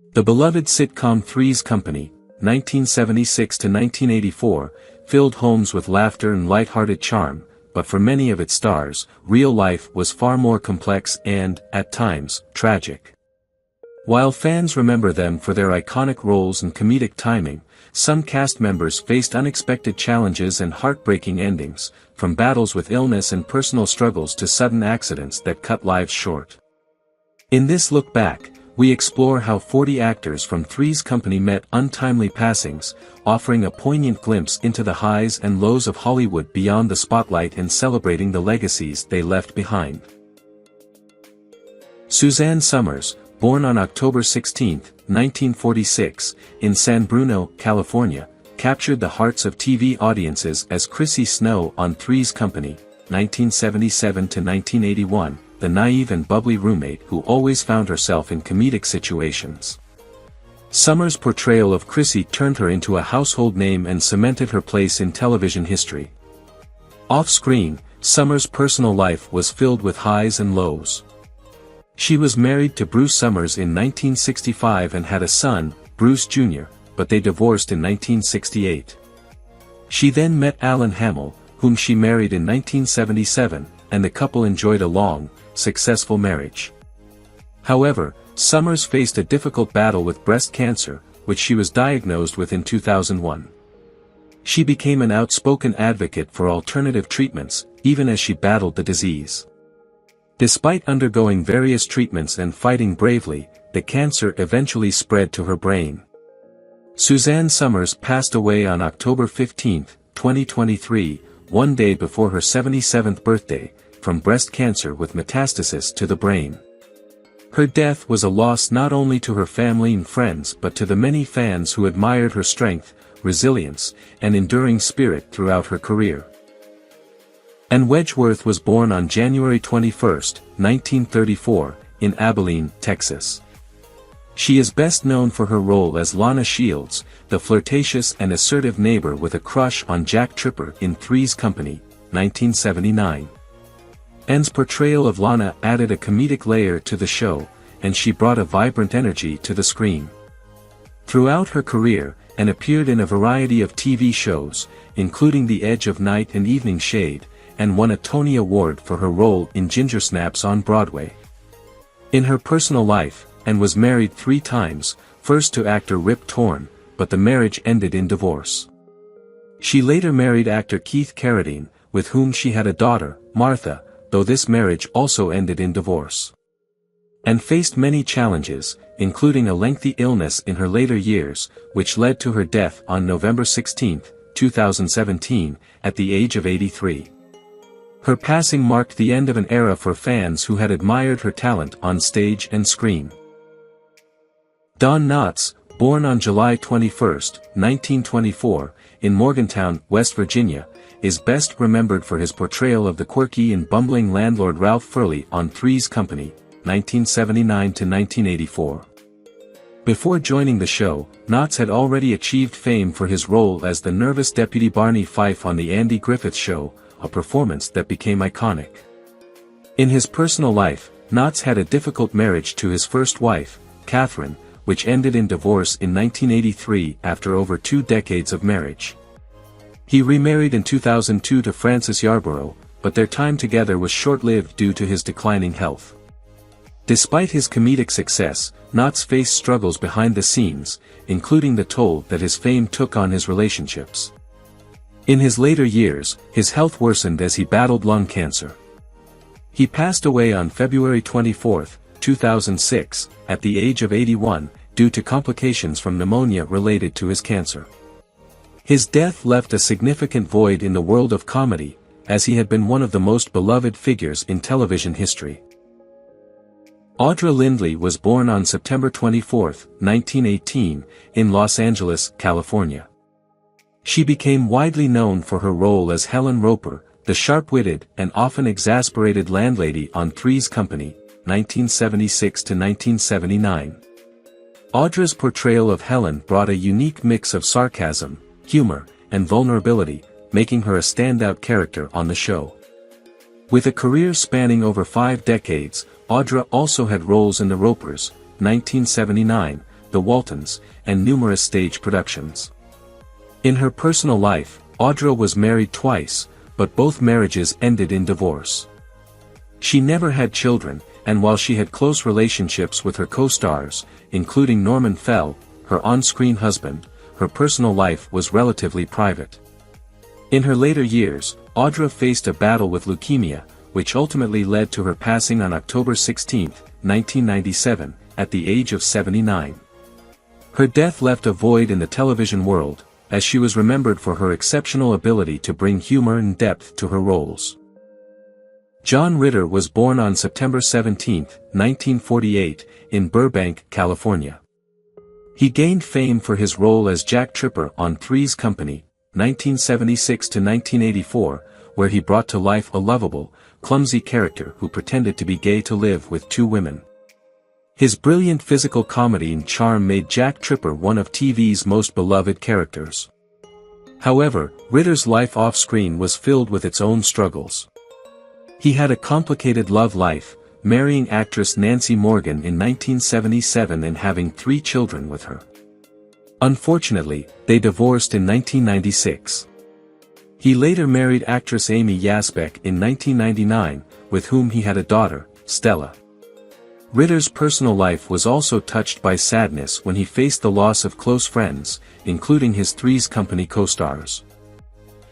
The beloved sitcom Three's Company, 1976 to 1984, filled homes with laughter and light-hearted charm, but for many of its stars, real life was far more complex and, at times, tragic. While fans remember them for their iconic roles and comedic timing, some cast members faced unexpected challenges and heartbreaking endings, from battles with illness and personal struggles to sudden accidents that cut lives short. In this look back, we explore how 40 actors from Three's Company met untimely passings, offering a poignant glimpse into the highs and lows of Hollywood beyond the spotlight and celebrating the legacies they left behind. Suzanne Summers, born on October 16, 1946, in San Bruno, California, captured the hearts of TV audiences as Chrissy Snow on Three's Company, 1977 to 1981, the naive and bubbly roommate who always found herself in comedic situations. Summers' portrayal of Chrissy turned her into a household name and cemented her place in television history. Off-screen, Summers' personal life was filled with highs and lows. She was married to Bruce Summers in 1965 and had a son, Bruce Jr., but they divorced in 1968. She then met Alan Hamill, whom she married in 1977, and the couple enjoyed a long, successful marriage. However, Summers faced a difficult battle with breast cancer, which she was diagnosed with in 2001. She became an outspoken advocate for alternative treatments, even as she battled the disease. Despite undergoing various treatments and fighting bravely, the cancer eventually spread to her brain. Suzanne Summers passed away on October 15, 2023, one day before her 77th birthday, from breast cancer with metastasis to the brain. Her death was a loss not only to her family and friends but to the many fans who admired her strength, resilience, and enduring spirit throughout her career. Anne Wedgeworth was born on January 21, 1934, in Abilene, Texas. She is best known for her role as Lana Shields, the flirtatious and assertive neighbor with a crush on Jack Tripper in Three's Company, 1979. Anne's portrayal of Lana added a comedic layer to the show, and she brought a vibrant energy to the screen. Throughout her career, Anne appeared in a variety of TV shows, including The Edge of Night and Evening Shade, and won a Tony Award for her role in Ginger Snaps on Broadway. In her personal life, Anne was married 3 times, first to actor Rip Torn, but the marriage ended in divorce. She later married actor Keith Carradine, with whom she had a daughter, Martha, though this marriage also ended in divorce. Anne faced many challenges, including a lengthy illness in her later years, which led to her death on November 16, 2017, at the age of 83. Her passing marked the end of an era for fans who had admired her talent on stage and screen. Don Knotts, born on July 21, 1924, in Morgantown, West Virginia, is best remembered for his portrayal of the quirky and bumbling landlord Ralph Furley on Three's Company, 1979 to 1984. Before joining the show, Knotts had already achieved fame for his role as the nervous Deputy Barney Fife on The Andy Griffith Show, a performance that became iconic. In his personal life, Knotts had a difficult marriage to his first wife, Catherine, which ended in divorce in 1983 after over 2 decades of marriage. He remarried in 2002 to Frances Yarborough, but their time together was short-lived due to his declining health. Despite his comedic success, Knotts faced struggles behind the scenes, including the toll that his fame took on his relationships. In his later years, his health worsened as he battled lung cancer. He passed away on February 24, 2006, at the age of 81, due to complications from pneumonia related to his cancer. His death left a significant void in the world of comedy, as he had been one of the most beloved figures in television history. Audra Lindley was born on September 24, 1918, in Los Angeles, California. She became widely known for her role as Helen Roper, the sharp-witted and often exasperated landlady on Three's Company, 1976 to 1979. Audra's portrayal of Helen brought a unique mix of sarcasm, humor, and vulnerability, making her a standout character on the show. With a career spanning over 5 decades, Audra also had roles in The Ropers, 1979, The Waltons, and numerous stage productions. In her personal life, Audra was married twice, but both marriages ended in divorce. She never had children, and while she had close relationships with her co-stars, including Norman Fell, her on-screen husband, her personal life was relatively private. In her later years, Audra faced a battle with leukemia, which ultimately led to her passing on October 16, 1997, at the age of 79. Her death left a void in the television world, as she was remembered for her exceptional ability to bring humor and depth to her roles. John Ritter was born on September 17, 1948, in Burbank, California. He gained fame for his role as Jack Tripper on Three's Company, 1976 to 1984, where he brought to life a lovable, clumsy character who pretended to be gay to live with two women. His brilliant physical comedy and charm made Jack Tripper one of TV's most beloved characters. However, Ritter's life off-screen was filled with its own struggles. He had a complicated love life, marrying actress Nancy Morgan in 1977 and having 3 children with her. Unfortunately, they divorced in 1996. He later married actress Amy Yasbeck in 1999, with whom he had a daughter, Stella. Ritter's personal life was also touched by sadness when he faced the loss of close friends, including his Three's Company co-stars.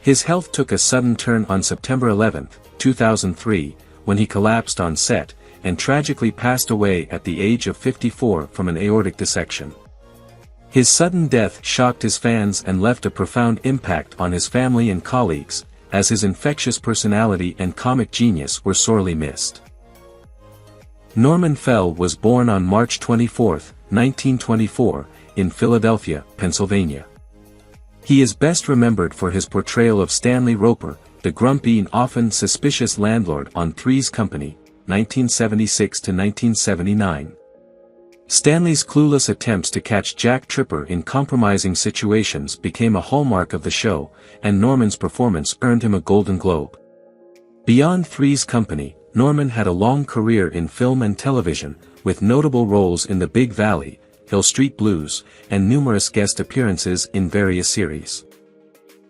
His health took a sudden turn on September 11, 2003, when he collapsed on set, and tragically passed away at the age of 54 from an aortic dissection. His sudden death shocked his fans and left a profound impact on his family and colleagues, as his infectious personality and comic genius were sorely missed. Norman Fell was born on March 24, 1924, in Philadelphia, Pennsylvania. He is best remembered for his portrayal of Stanley Roper, the grumpy and often suspicious landlord on Three's Company, 1976 to 1979. Stanley's clueless attempts to catch Jack Tripper in compromising situations became a hallmark of the show, and Norman's performance earned him a Golden Globe. Beyond Three's Company, Norman had a long career in film and television, with notable roles in The Big Valley, Hill Street Blues, and numerous guest appearances in various series.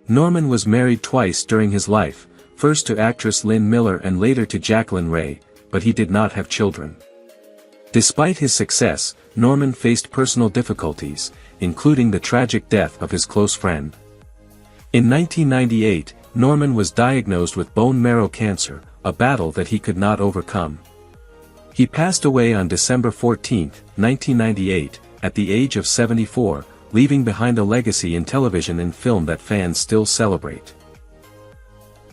Norman was married twice during his life, first to actress Lynn Miller and later to Jacqueline Ray, but he did not have children. Despite his success, Norman faced personal difficulties, including the tragic death of his close friend. In 1998, Norman was diagnosed with bone marrow cancer, a battle that he could not overcome. He passed away on December 14, 1998, at the age of 74, leaving behind a legacy in television and film that fans still celebrate.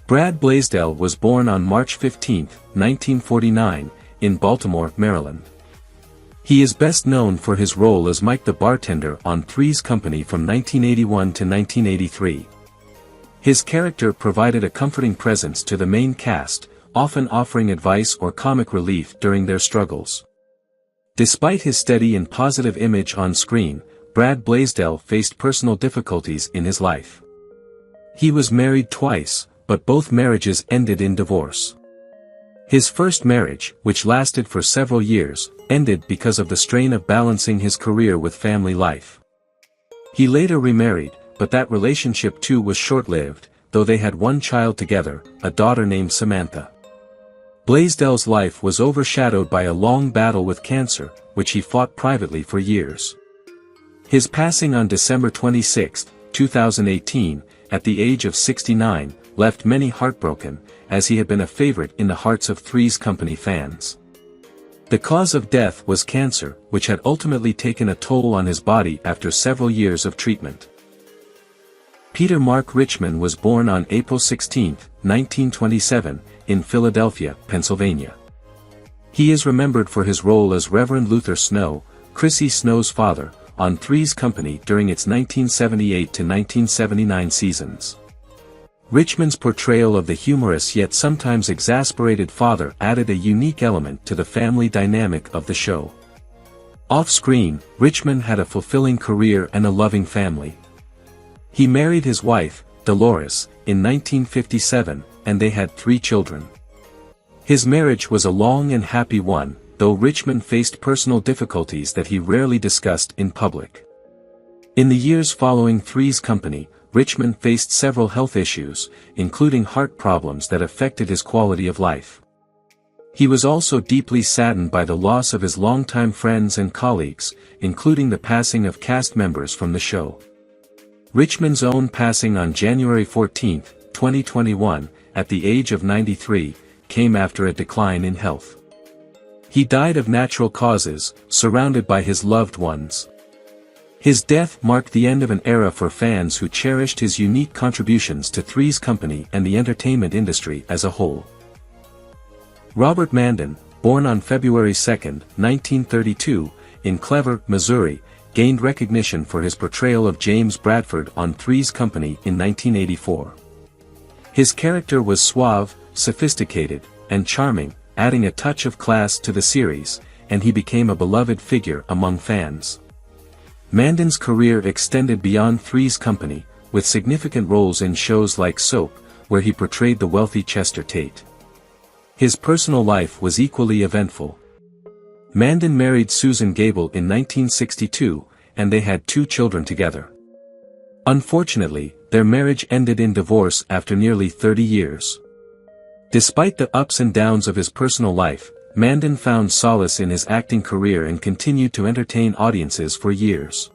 Brad Blaisdell was born on March 15, 1949, in Baltimore, Maryland. He is best known for his role as Mike the bartender on Three's Company from 1981 to 1983. His character provided a comforting presence to the main cast, often offering advice or comic relief during their struggles. Despite his steady and positive image on screen, Brad Blaisdell faced personal difficulties in his life. He was married twice, but both marriages ended in divorce. His first marriage, which lasted for several years, ended because of the strain of balancing his career with family life. He later remarried, but that relationship too was short-lived, though they had one child together, a daughter named Samantha. Blaisdell's life was overshadowed by a long battle with cancer, which he fought privately for years. His passing on December 26, 2018, at the age of 69, left many heartbroken, as he had been a favorite in the hearts of Three's Company fans. The cause of death was cancer, which had ultimately taken a toll on his body after several years of treatment. Peter Mark Richmond was born on April 16, 1927, in Philadelphia, Pennsylvania. He is remembered for his role as Reverend Luther Snow, Chrissy Snow's father, on Three's Company during its 1978 to 1979 seasons. Richmond's portrayal of the humorous yet sometimes exasperated father added a unique element to the family dynamic of the show. Off-screen, Richmond had a fulfilling career and a loving family. He married his wife, Dolores, in 1957, and they had 3 children. His marriage was a long and happy one, though Richmond faced personal difficulties that he rarely discussed in public. In the years following Three's Company, Richmond faced several health issues, including heart problems that affected his quality of life. He was also deeply saddened by the loss of his longtime friends and colleagues, including the passing of cast members from the show. Richmond's own passing on January 14, 2021, at the age of 93, came after a decline in health. He died of natural causes, surrounded by his loved ones. His death marked the end of an era for fans who cherished his unique contributions to Three's Company and the entertainment industry as a whole. Robert Manden, born on February 2, 1932, in Clever, Missouri, gained recognition for his portrayal of James Bradford on Three's Company in 1984. His character was suave, sophisticated, and charming, adding a touch of class to the series, and he became a beloved figure among fans. Manden's career extended beyond Three's Company, with significant roles in shows like Soap, where he portrayed the wealthy Chester Tate. His personal life was equally eventful. Manden married Susan Gable in 1962, and they had 2 children together. Unfortunately, their marriage ended in divorce after nearly 30 years. Despite the ups and downs of his personal life, Manden found solace in his acting career and continued to entertain audiences for years.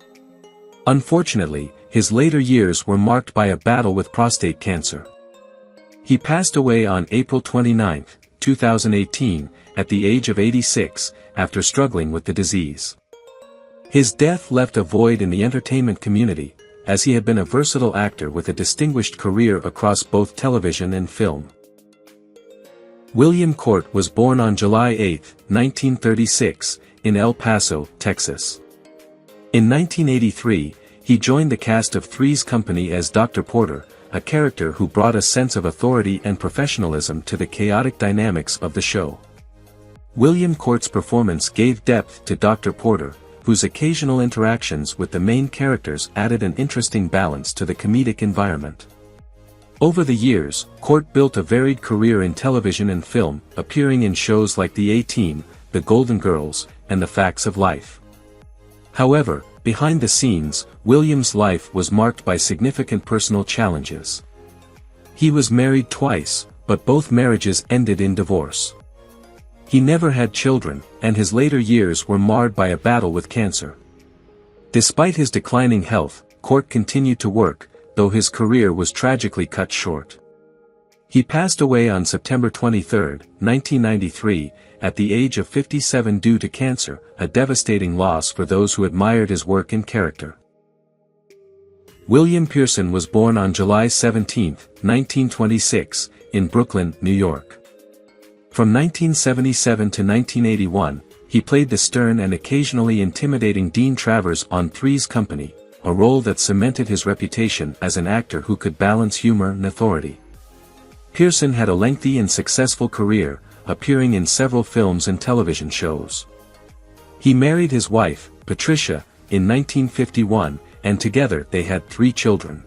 Unfortunately, his later years were marked by a battle with prostate cancer. He passed away on April 29, 2018, at the age of 86, after struggling with the disease. His death left a void in the entertainment community, as he had been a versatile actor with a distinguished career across both television and film. William Court was born on July 8, 1936, in El Paso, Texas. In 1983, he joined the cast of Three's Company as Dr. Porter, a character who brought a sense of authority and professionalism to the chaotic dynamics of the show. William Court's performance gave depth to Dr. Porter, whose occasional interactions with the main characters added an interesting balance to the comedic environment. Over the years, Court built a varied career in television and film, appearing in shows like The A-Team, The Golden Girls, and The Facts of Life. However, behind the scenes, William's life was marked by significant personal challenges. He was married twice, but both marriages ended in divorce. He never had children, and his later years were marred by a battle with cancer. Despite his declining health, Court continued to work, though his career was tragically cut short. He passed away on September 23, 1993, at the age of 57 due to cancer, a devastating loss for those who admired his work and character. William Pearson was born on July 17, 1926, in Brooklyn, New York. From 1977 to 1981, he played the stern and occasionally intimidating Dean Travers on Three's Company, a role that cemented his reputation as an actor who could balance humor and authority. Pearson had a lengthy and successful career, appearing in several films and television shows. He married his wife, Patricia, in 1951, and together they had 3 children.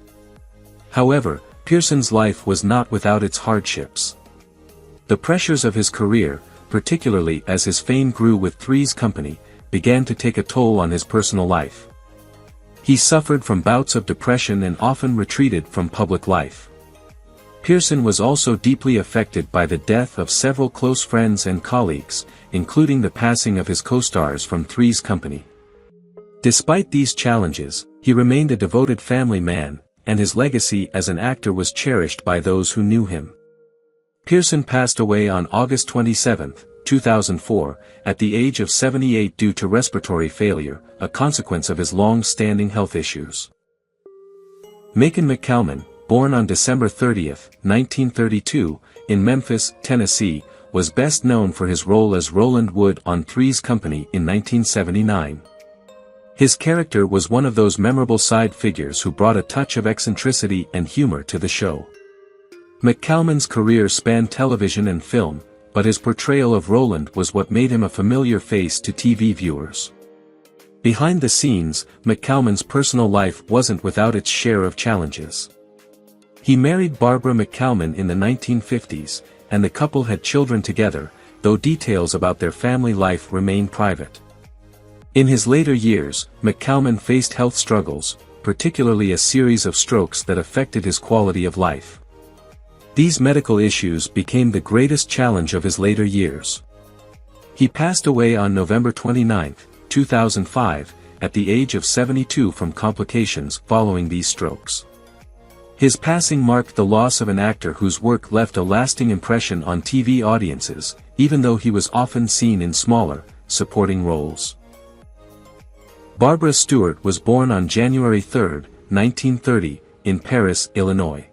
However, Pearson's life was not without its hardships. The pressures of his career, particularly as his fame grew with Three's Company, began to take a toll on his personal life. He suffered from bouts of depression and often retreated from public life. Pearson was also deeply affected by the death of several close friends and colleagues, including the passing of his co-stars from Three's Company. Despite these challenges, he remained a devoted family man, and his legacy as an actor was cherished by those who knew him. Pearson passed away on August 27, 2004, at the age of 78 due to respiratory failure, a consequence of his long-standing health issues. Macon McCalman, born on December 30, 1932, in Memphis, Tennessee, was best known for his role as Roland Wood on Three's Company in 1979. His character was one of those memorable side figures who brought a touch of eccentricity and humor to the show. McCalman's career spanned television and film, but his portrayal of Roland was what made him a familiar face to TV viewers. Behind the scenes, McCalman's personal life wasn't without its share of challenges. He married Barbara McCalman in the 1950s, and the couple had children together, though details about their family life remain private. In his later years, McCalman faced health struggles, particularly a series of strokes that affected his quality of life. These medical issues became the greatest challenge of his later years. He passed away on November 29, 2005, at the age of 72 from complications following these strokes. His passing marked the loss of an actor whose work left a lasting impression on TV audiences, even though he was often seen in smaller, supporting roles. Barbara Stewart was born on January 3, 1930, in Paris, Illinois.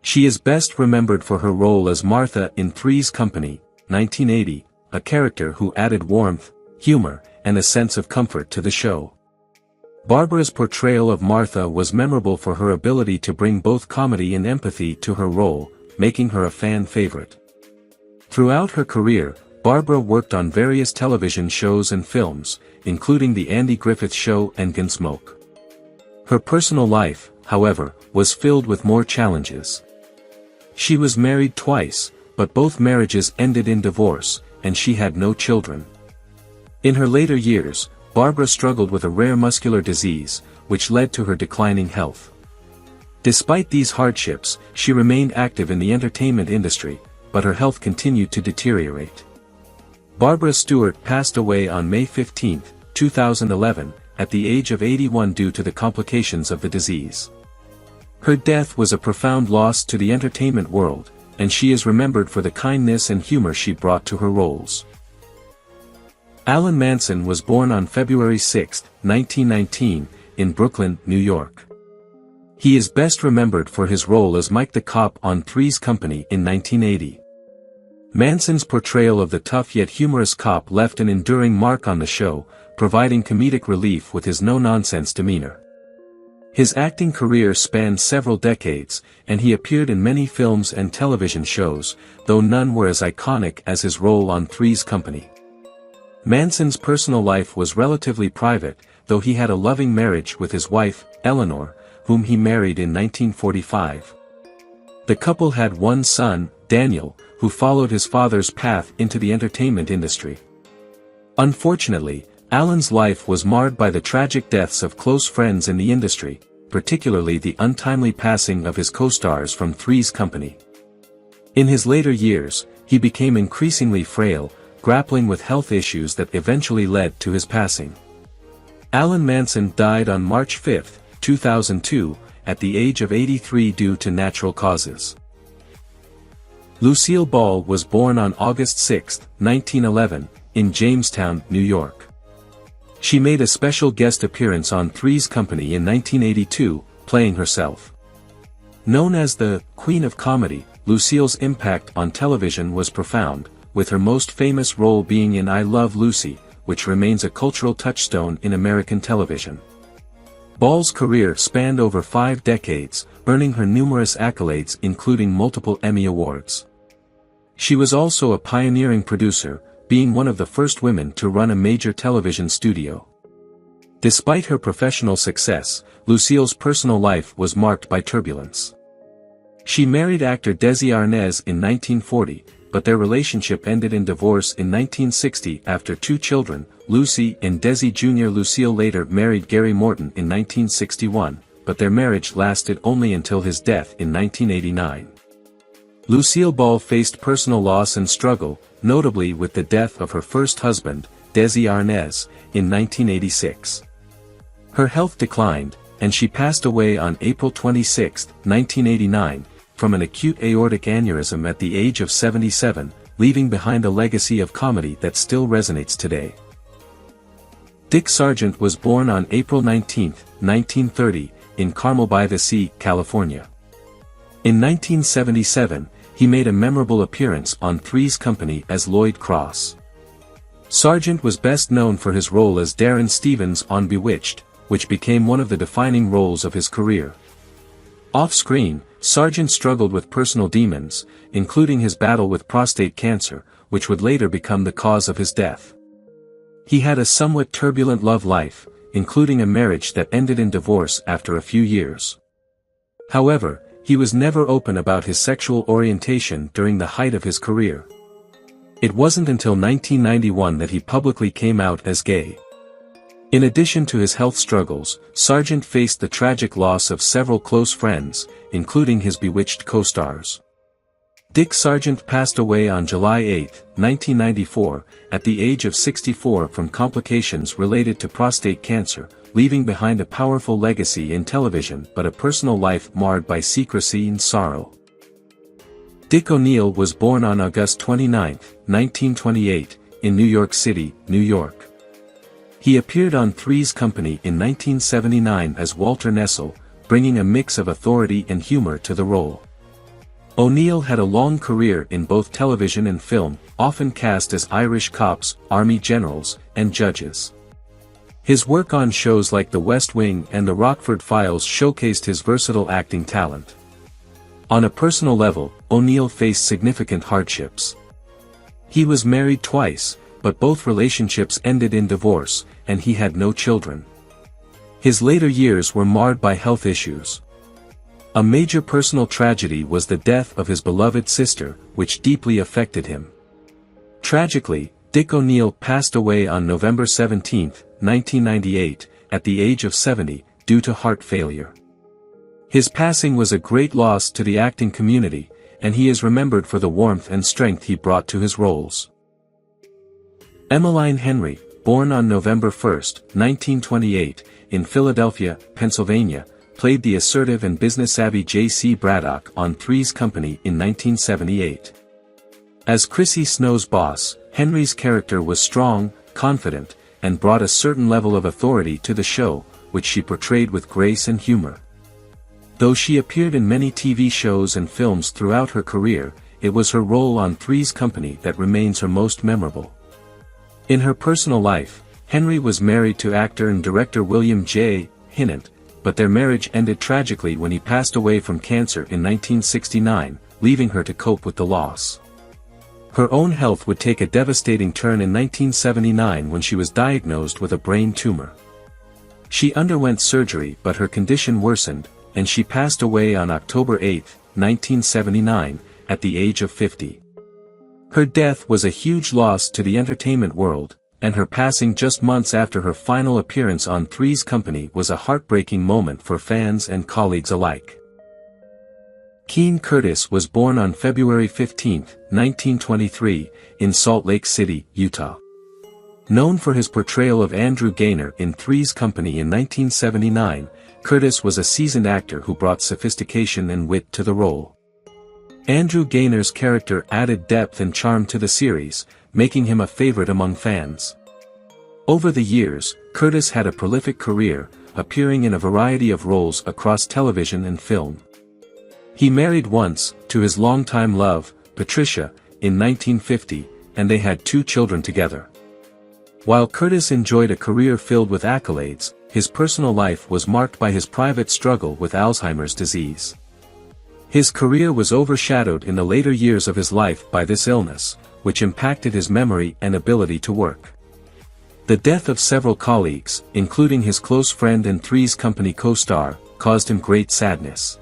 She is best remembered for her role as Martha in Three's Company, 1980, a character who added warmth, humor, and a sense of comfort to the show. Barbara's portrayal of Martha was memorable for her ability to bring both comedy and empathy to her role, making her a fan favorite. Throughout her career, Barbara worked on various television shows and films, including The Andy Griffith Show and Gunsmoke. Her personal life, however, was filled with more challenges. She was married twice, but both marriages ended in divorce, and she had no children. In her later years, Barbara struggled with a rare muscular disease, which led to her declining health. Despite these hardships, she remained active in the entertainment industry, but her health continued to deteriorate. Barbara Stewart passed away on May 15, 2011, at the age of 81 due to the complications of the disease. Her death was a profound loss to the entertainment world, and she is remembered for the kindness and humor she brought to her roles. Alan Manson was born on February 6, 1919, in Brooklyn, New York. He is best remembered for his role as Mike the Cop on Three's Company in 1980. Manson's portrayal of the tough yet humorous cop left an enduring mark on the show, providing comedic relief with his no-nonsense demeanor. His acting career spanned several decades, and he appeared in many films and television shows, though none were as iconic as his role on Three's Company. Manson's personal life was relatively private, though he had a loving marriage with his wife, Eleanor, whom he married in 1945. The couple had one son, Daniel, who followed his father's path into the entertainment industry. Unfortunately, Alan's life was marred by the tragic deaths of close friends in the industry, particularly the untimely passing of his co-stars from Three's Company. In his later years, he became increasingly frail, grappling with health issues that eventually led to his passing. Alan Manson died on March 5, 2002, at the age of 83 due to natural causes. Lucille Ball was born on August 6, 1911, in Jamestown, New York. She made a special guest appearance on Three's Company in 1982, playing herself. Known as the Queen of Comedy, Lucille's impact on television was profound, with her most famous role being in I Love Lucy, which remains a cultural touchstone in American television. Ball's career spanned over 5 decades, earning her numerous accolades including multiple Emmy Awards. She was also a pioneering producer, being one of the first women to run a major television studio. Despite her professional success, Lucille's personal life was marked by turbulence. She married actor Desi Arnaz in 1940, but their relationship ended in divorce in 1960 after 2 children, Lucy and Desi Jr. Lucille later married Gary Morton in 1961, but their marriage lasted only until his death in 1989. Lucille Ball faced personal loss and struggle, notably with the death of her first husband, Desi Arnaz, in 1986. Her health declined, and she passed away on April 26, 1989, from an acute aortic aneurysm at the age of 77, leaving behind a legacy of comedy that still resonates today. Dick Sargent was born on April 19, 1930, in Carmel-by-the-Sea, California. In 1977, he made a memorable appearance on Three's Company as Lloyd Cross. Sargent was best known for his role as Darren Stevens on Bewitched, which became one of the defining roles of his career. Off-screen, Sargent struggled with personal demons, including his battle with prostate cancer, which would later become the cause of his death. He had a somewhat turbulent love life, including a marriage that ended in divorce after a few years. However, he was never open about his sexual orientation during the height of his career. It wasn't until 1991 that he publicly came out as gay. In addition to his health struggles, Sargent faced the tragic loss of several close friends, including his bewitched co-stars. Dick Sargent passed away on July 8, 1994, at the age of 64 from complications related to prostate cancer, leaving behind a powerful legacy in television but a personal life marred by secrecy and sorrow. Dick ONeal was born on August 29, 1928, in New York City, New York. He appeared on Three's Company in 1979 as Walter Nessel, bringing a mix of authority and humor to the role. ONeal had a long career in both television and film, often cast as Irish cops, army generals, and judges. His work on shows like The West Wing and The Rockford Files showcased his versatile acting talent. On a personal level, ONeal faced significant hardships. He was married twice, but both relationships ended in divorce, and he had no children. His later years were marred by health issues. A major personal tragedy was the death of his beloved sister, which deeply affected him. Tragically, Dick ONeal passed away on November 17, 1998, at the age of 70, due to heart failure. His passing was a great loss to the acting community, and he is remembered for the warmth and strength he brought to his roles. Emilie Henry, born on November 1, 1928, in Philadelphia, Pennsylvania, played the assertive and business-savvy J.C. Braddock on Three's Company in 1978. As Chrissy Snow's boss, Henry's character was strong, confident, and brought a certain level of authority to the show, which she portrayed with grace and humor. Though she appeared in many TV shows and films throughout her career, it was her role on Three's Company that remains her most memorable. In her personal life, Henry was married to actor and director William J. Hinnant, but their marriage ended tragically when he passed away from cancer in 1969, leaving her to cope with the loss. Her own health would take a devastating turn in 1979 when she was diagnosed with a brain tumor. She underwent surgery but her condition worsened, and she passed away on October 8, 1979, at the age of 50. Her death was a huge loss to the entertainment world, and her passing just months after her final appearance on Three's Company was a heartbreaking moment for fans and colleagues alike. Kean Curtis was born on February 15, 1923, in Salt Lake City, Utah. Known for his portrayal of Andrew Gaynor in Three's Company in 1979, Curtis was a seasoned actor who brought sophistication and wit to the role. Andrew Gaynor's character added depth and charm to the series, making him a favorite among fans. Over the years, Curtis had a prolific career, appearing in a variety of roles across television and film. He married once, to his longtime love, Patricia, in 1950, and they had 2 children together. While Curtis enjoyed a career filled with accolades, his personal life was marked by his private struggle with Alzheimer's disease. His career was overshadowed in the later years of his life by this illness, which impacted his memory and ability to work. The death of several colleagues, including his close friend and Three's Company co-star, caused him great sadness.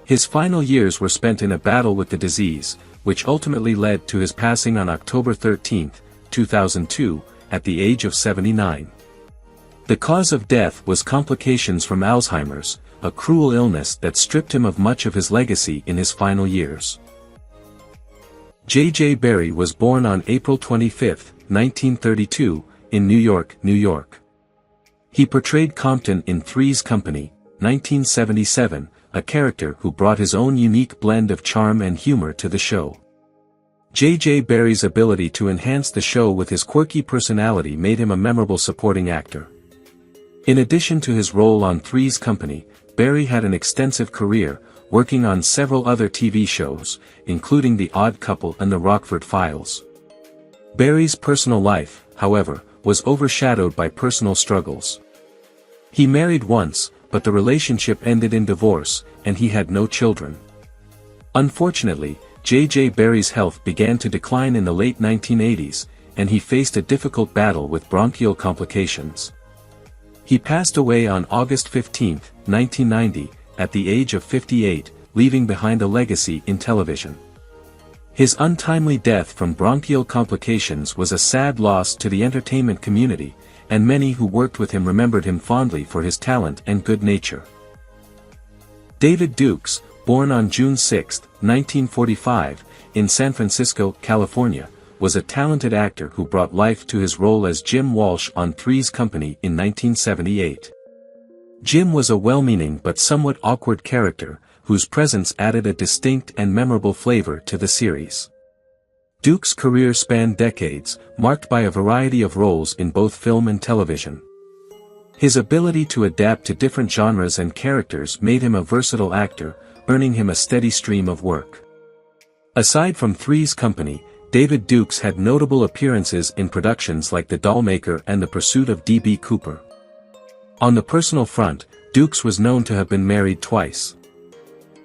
His final years were spent in a battle with the disease, which ultimately led to his passing on October 13, 2002, at the age of 79. The cause of death was complications from Alzheimer's, a cruel illness that stripped him of much of his legacy in his final years. J.J. Barrie was born on April 25, 1932, in New York, New York. He portrayed Compton in Three's Company, 1977, a character who brought his own unique blend of charm and humor to the show. J.J. Barrie's ability to enhance the show with his quirky personality made him a memorable supporting actor. In addition to his role on Three's Company, Barrie had an extensive career, working on several other TV shows, including The Odd Couple and The Rockford Files. Barrie's personal life, however, was overshadowed by personal struggles. He married once, but the relationship ended in divorce, and he had no children. Unfortunately, J.J. Barrie's health began to decline in the late 1980s, and he faced a difficult battle with bronchial complications. He passed away on August 15, 1990, at the age of 58, leaving behind a legacy in television. His untimely death from bronchial complications was a sad loss to the entertainment community, and many who worked with him remembered him fondly for his talent and good nature. David Dukes, born on June 6, 1945, in San Francisco, California, was a talented actor who brought life to his role as Jim Walsh on Three's Company in 1978. Jim was a well-meaning but somewhat awkward character, whose presence added a distinct and memorable flavor to the series. Dukes' career spanned decades, marked by a variety of roles in both film and television. His ability to adapt to different genres and characters made him a versatile actor, earning him a steady stream of work. Aside from Three's Company, David Dukes had notable appearances in productions like The Dollmaker and The Pursuit of D.B. Cooper. On the personal front, Dukes was known to have been married twice.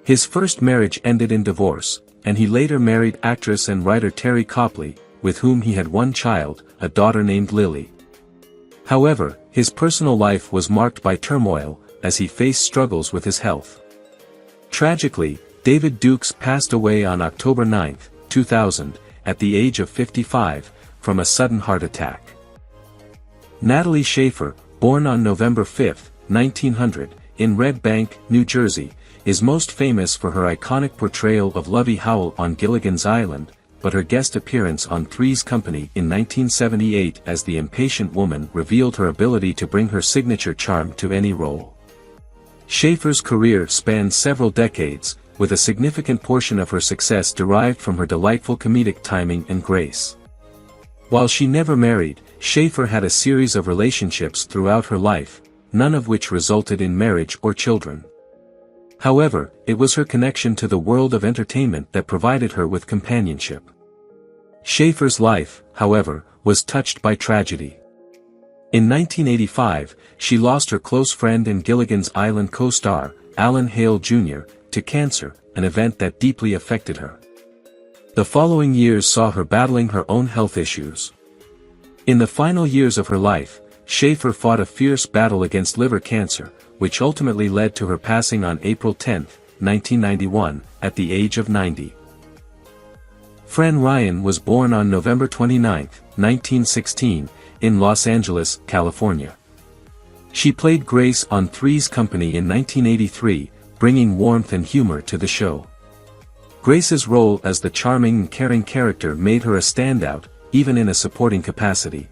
His first marriage ended in divorce, and he later married actress and writer Terry Copley, with whom he had one child, a daughter named Lily. However, his personal life was marked by turmoil, as he faced struggles with his health. Tragically, David Dukes passed away on October 9, 2000, at the age of 55, from a sudden heart attack. Natalie Schaefer, born on November 5, 1900, in Red Bank, New Jersey, is most famous for her iconic portrayal of Lovey Howell on Gilligan's Island, but her guest appearance on Three's Company in 1978 as the impatient woman revealed her ability to bring her signature charm to any role. Schaefer's career spanned several decades, with a significant portion of her success derived from her delightful comedic timing and grace. While she never married, Schaefer had a series of relationships throughout her life, none of which resulted in marriage or children. However, it was her connection to the world of entertainment that provided her with companionship. Schaefer's life, however, was touched by tragedy. In 1985, she lost her close friend and Gilligan's Island co-star, Alan Hale Jr., to cancer, an event that deeply affected her. The following years saw her battling her own health issues. In the final years of her life, Schaefer fought a fierce battle against liver cancer, which ultimately led to her passing on April 10, 1991, at the age of 90. Fran Ryan was born on November 29, 1916, in Los Angeles, California. She played Grace on Three's Company in 1983, bringing warmth and humor to the show. Grace's role as the charming and caring character made her a standout, even in a supporting capacity.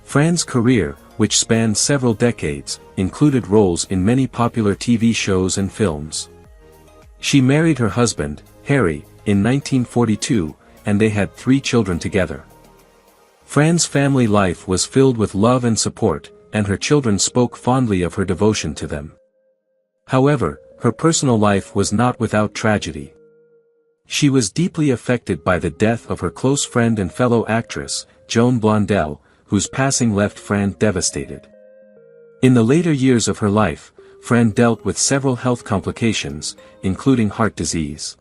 Fran's career, which spanned several decades, included roles in many popular TV shows and films. She married her husband, Harry, in 1942, and they had 3 children together. Fran's family life was filled with love and support, and her children spoke fondly of her devotion to them. However, her personal life was not without tragedy. She was deeply affected by the death of her close friend and fellow actress, Joan Blondell, whose passing left Fran devastated. In the later years of her life, Fran dealt with several health complications, including heart disease.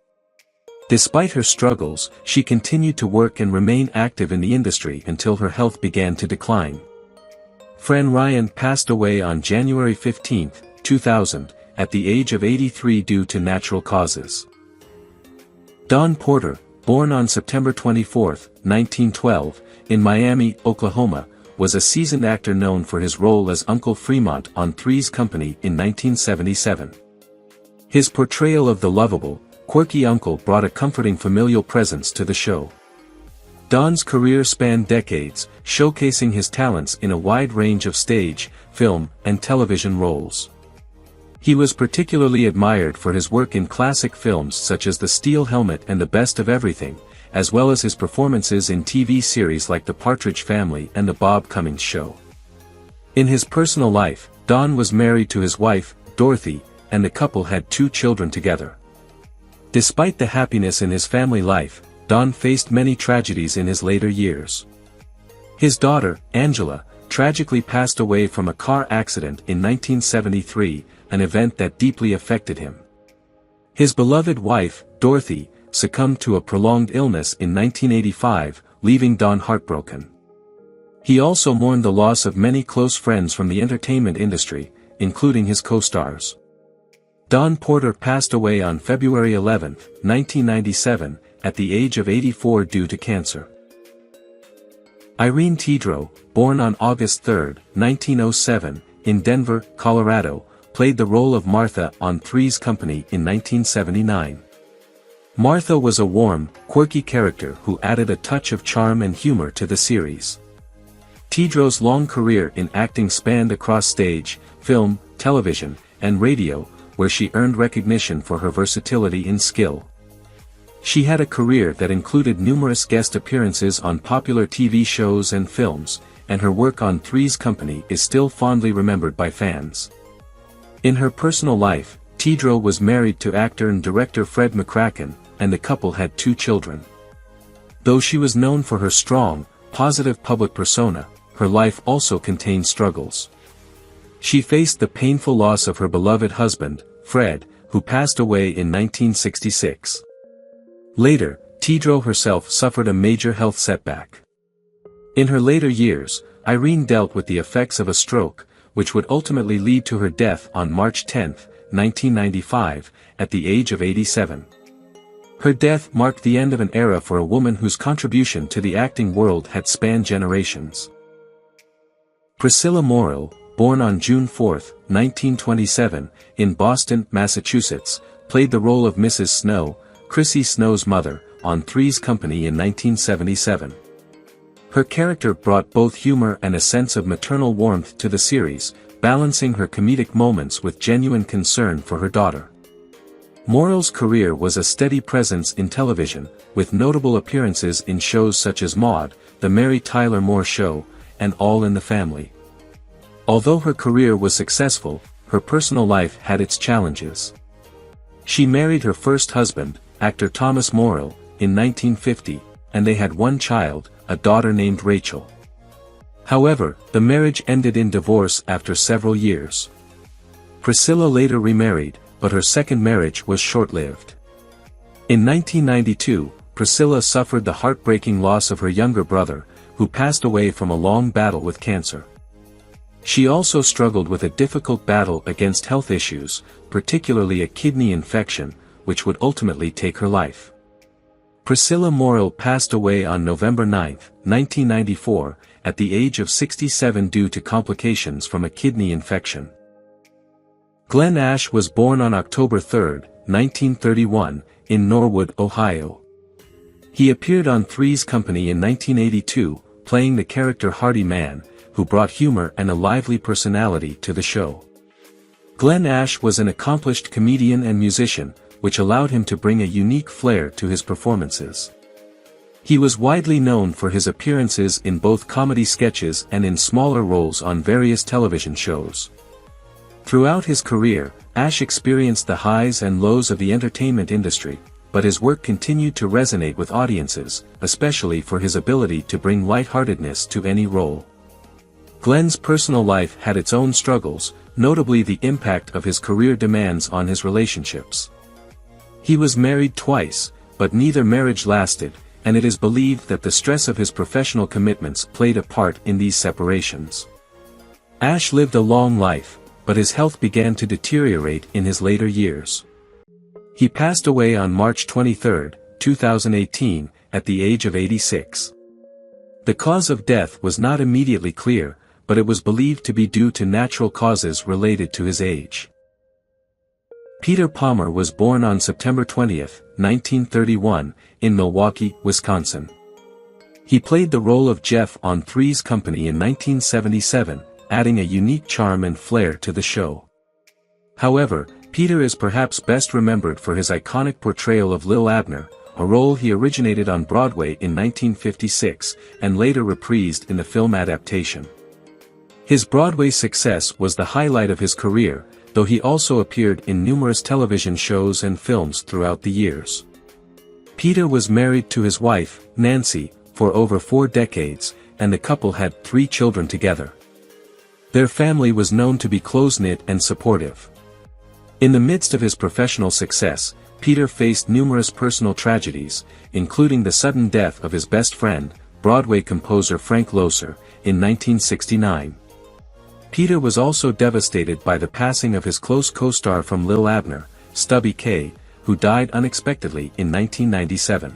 Despite her struggles, she continued to work and remain active in the industry until her health began to decline. Fran Ryan passed away on January 15, 2000, at the age of 83 due to natural causes. Don Porter, born on September 24, 1912, in Miami, Oklahoma, was a seasoned actor known for his role as Uncle Fremont on Three's Company in 1977. His portrayal of the lovable, quirky uncle brought a comforting familial presence to the show. Don's career spanned decades, showcasing his talents in a wide range of stage, film, and television roles. He was particularly admired for his work in classic films such as The Steel Helmet and The Best of Everything, as well as his performances in TV series like The Partridge Family and The Bob Cummings Show. In his personal life, Don was married to his wife, Dorothy, and the couple had 2 children together. Despite the happiness in his family life, Don faced many tragedies in his later years. His daughter, Angela, tragically passed away from a car accident in 1973, an event that deeply affected him. His beloved wife, Dorothy, succumbed to a prolonged illness in 1985, leaving Don heartbroken. He also mourned the loss of many close friends from the entertainment industry, including his co-stars. Don Porter passed away on February 11, 1997, at the age of 84 due to cancer. Irene Tedro, born on August 3, 1907, in Denver, Colorado, played the role of Martha on Three's Company in 1979. Martha was a warm, quirky character who added a touch of charm and humor to the series. Tedro's long career in acting spanned across stage, film, television, and radio, where she earned recognition for her versatility and skill. She had a career that included numerous guest appearances on popular TV shows and films, and her work on Three's Company is still fondly remembered by fans. In her personal life, Tedro was married to actor and director Fred McCracken, and the couple had 2 children. Though she was known for her strong, positive public persona, her life also contained struggles. She faced the painful loss of her beloved husband, Fred, who passed away in 1966. Later, Tedro herself suffered a major health setback. In her later years, Irene dealt with the effects of a stroke, which would ultimately lead to her death on March 10, 1995, at the age of 87. Her death marked the end of an era for a woman whose contribution to the acting world had spanned generations. Priscilla Moral, born on June 4, 1927, in Boston, Massachusetts, played the role of Mrs. Snow, Chrissy Snow's mother, on Three's Company in 1977. Her character brought both humor and a sense of maternal warmth to the series, balancing her comedic moments with genuine concern for her daughter. Moral's career was a steady presence in television, with notable appearances in shows such as Maude, The Mary Tyler Moore Show, and All in the Family. Although her career was successful, her personal life had its challenges. She married her first husband, actor Thomas Moral, in 1950, and they had 1 child, a daughter named Rachel. However, the marriage ended in divorce after several years. Priscilla later remarried, but her second marriage was short-lived. In 1992, Priscilla suffered the heartbreaking loss of her younger brother, who passed away from a long battle with cancer. She also struggled with a difficult battle against health issues, particularly a kidney infection, which would ultimately take her life. Priscilla Moral passed away on November 9, 1994, at the age of 67 due to complications from a kidney infection. Glenn Ash was born on October 3, 1931, in Norwood, Ohio. He appeared on Three's Company in 1982, playing the character Hardy Man, who brought humor and a lively personality to the show. Glenn Ash was an accomplished comedian and musician, which allowed him to bring a unique flair to his performances. He was widely known for his appearances in both comedy sketches and in smaller roles on various television shows. Throughout his career, Ash experienced the highs and lows of the entertainment industry, but his work continued to resonate with audiences, especially for his ability to bring lightheartedness to any role. Glenn's personal life had its own struggles, notably the impact of his career demands on his relationships. He was married twice, but neither marriage lasted, and it is believed that the stress of his professional commitments played a part in these separations. Ash lived a long life, but his health began to deteriorate in his later years. He passed away on March 23, 2018, at the age of 86. The cause of death was not immediately clear, but it was believed to be due to natural causes related to his age. Peter Palmer was born on September 20, 1931, in Milwaukee, Wisconsin. He played the role of Jeff on Three's Company in 1977, adding a unique charm and flair to the show. However, Peter is perhaps best remembered for his iconic portrayal of Lil Abner, a role he originated on Broadway in 1956, and later reprised in the film adaptation. His Broadway success was the highlight of his career, though he also appeared in numerous television shows and films throughout the years. Peter was married to his wife, Nancy, for over 4 decades, and the couple had 3 children together. Their family was known to be close-knit and supportive. In the midst of his professional success, Peter faced numerous personal tragedies, including the sudden death of his best friend, Broadway composer Frank Loesser, in 1969. Peter was also devastated by the passing of his close co-star from Lil Abner, Stubby Kaye, who died unexpectedly in 1997.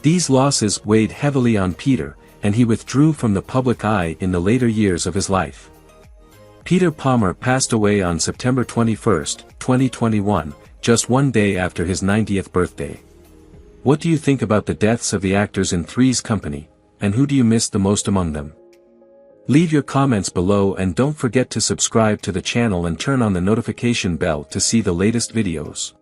These losses weighed heavily on Peter, and he withdrew from the public eye in the later years of his life. Peter Palmer passed away on September 21, 2021, just one day after his 90th birthday. What do you think about the deaths of the actors in Three's Company, and who do you miss the most among them? Leave your comments below and don't forget to subscribe to the channel and turn on the notification bell to see the latest videos.